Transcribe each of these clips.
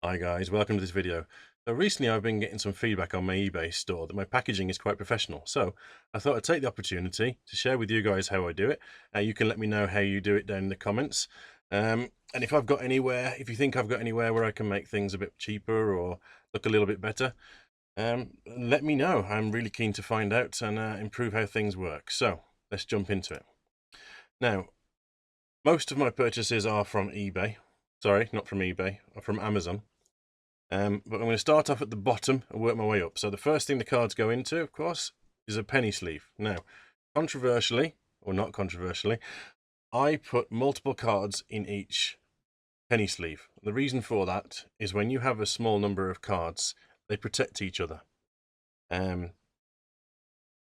Hi guys, welcome to this video. So recently I've been getting some feedback on my eBay store that my packaging is quite professional. So I thought I'd take the opportunity to share with you guys how I do it. You can let me know how you do it down in the comments. And if if you think I've got anywhere where I can make things a bit cheaper or look a little bit better, let me know. I'm really keen to find out and improve how things work. So let's jump into it. Now, most of my purchases are from eBay. Sorry, not from eBay, are from Amazon. But I'm going to start off at the bottom and work my way up. So the first thing the cards go into, of course, is a penny sleeve. Now, controversially, or not controversially, I put multiple cards in each penny sleeve. The reason for that is when you have a small number of cards, they protect each other.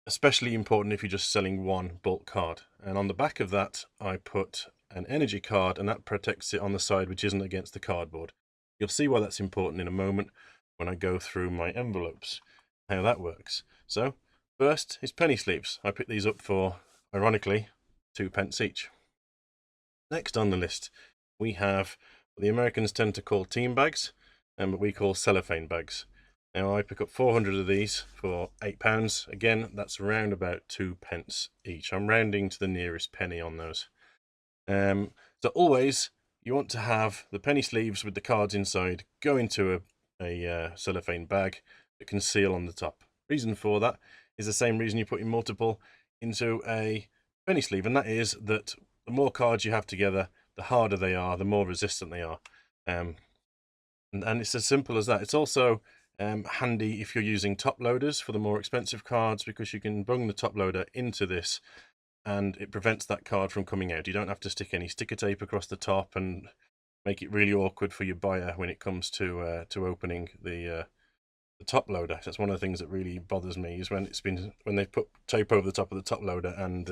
Especially important if you're just selling one bulk card. And on the back of that, I put an energy card, and that protects it on the side which isn't against the cardboard. You'll see why that's important in a moment when I go through my envelopes, how that works. So first is penny sleeves. I picked these up for, ironically, 2p each. Next on the list, we have what the Americans tend to call team bags, and what we call cellophane bags. Now I pick up 400 of these for £8. Again, that's around about 2p each. I'm rounding to the nearest penny on those. So always you want to have the penny sleeves with the cards inside go into a cellophane bag that can seal on the top. Reason for that is the same reason you put in multiple into a penny sleeve, and that is that the more cards you have together, the harder they are, the more resistant they are. And it's as simple as that. It's also handy if you're using top loaders for the more expensive cards, because you can bung the top loader into this and it prevents that card from coming out. You don't have to stick any sticker tape across the top and make it really awkward for your buyer when it comes to opening the top loader. That's one of the things that really bothers me, is when they put tape over the top of the top loader and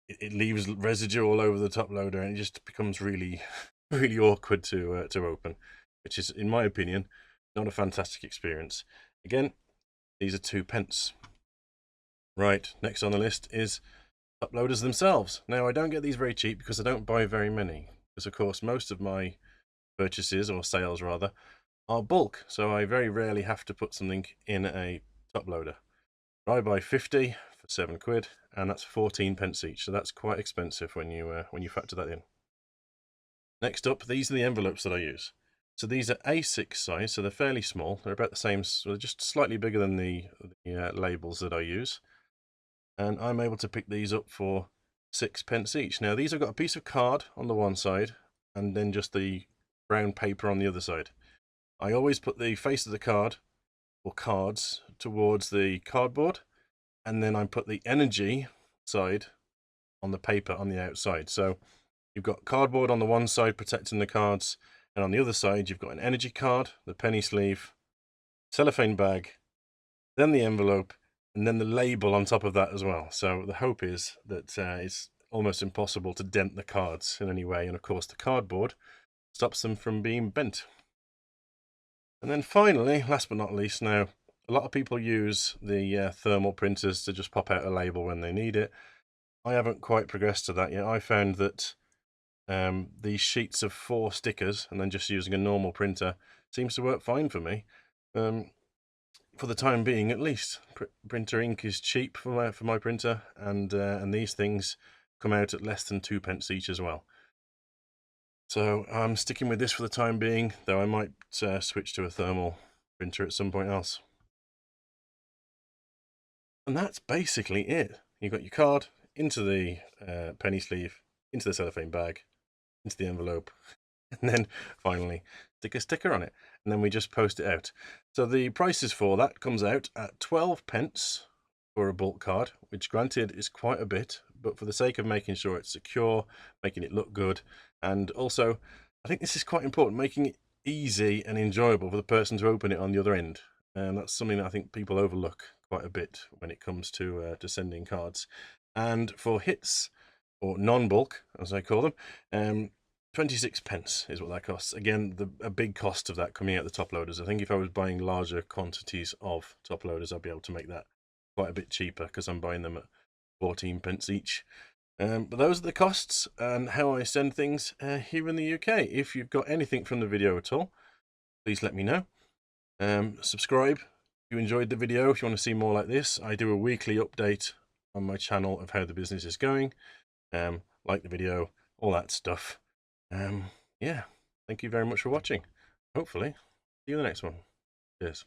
it leaves residue all over the top loader, and it just becomes really really awkward to open, which is, in my opinion, not a fantastic experience. Again, these are 2p. Right, next on the list is top loaders themselves. Now, I don't get these very cheap because I don't buy very many, because of course most of my purchases, or sales rather, are bulk, so I very rarely have to put something in a top loader. I buy 50 for £7, and that's 14p each, so that's quite expensive when you factor that in. Next up, these are the envelopes that I use. So these are A6 size, so they're fairly small. They're about the same, so they're just slightly bigger than the labels that I use. And I'm able to pick these up for 6p each. Now these have got a piece of card on the one side and then just the brown paper on the other side. I always put the face of the card, or cards, towards the cardboard, and then I put the energy side on the paper on the outside. So you've got cardboard on the one side protecting the cards, and on the other side you've got an energy card, the penny sleeve, cellophane bag, then the envelope, and then the label on top of that as well. So the hope is that it's almost impossible to dent the cards in any way, and of course the cardboard stops them from being bent. And then finally, last but not least, now a lot of people use the thermal printers to just pop out a label when they need it. I haven't quite progressed to that yet. I found that these sheets of 4 stickers and then just using a normal printer seems to work fine for me. For the time being, at least. Printer ink is cheap for my printer, and these things come out at less than 2p each as well. So I'm sticking with this for the time being, though I might switch to a thermal printer at some point else. And that's basically it. You've got your card into the penny sleeve, into the cellophane bag, into the envelope, and then finally stick a sticker on it, and then we just post it out. So the prices for that comes out at 12p for a bulk card, which granted is quite a bit, but for the sake of making sure it's secure, making it look good, and also I think this is quite important, making it easy and enjoyable for the person to open it on the other end. And that's something that I think people overlook quite a bit when it comes to sending cards. And for hits, or non-bulk as I call them, 26p is what that costs. Again, a big cost of that coming out the top loaders. I think if I was buying larger quantities of top loaders, I'd be able to make that quite a bit cheaper, because I'm buying them at 14p each. But those are the costs and how I send things here in the UK. If you've got anything from the video at all, please let me know. Subscribe if you enjoyed the video, if you want to see more like this. I do a weekly update on my channel of how the business is going. Like the video, all that stuff. Yeah, thank you very much for watching. Hopefully, see you in the next one. Cheers.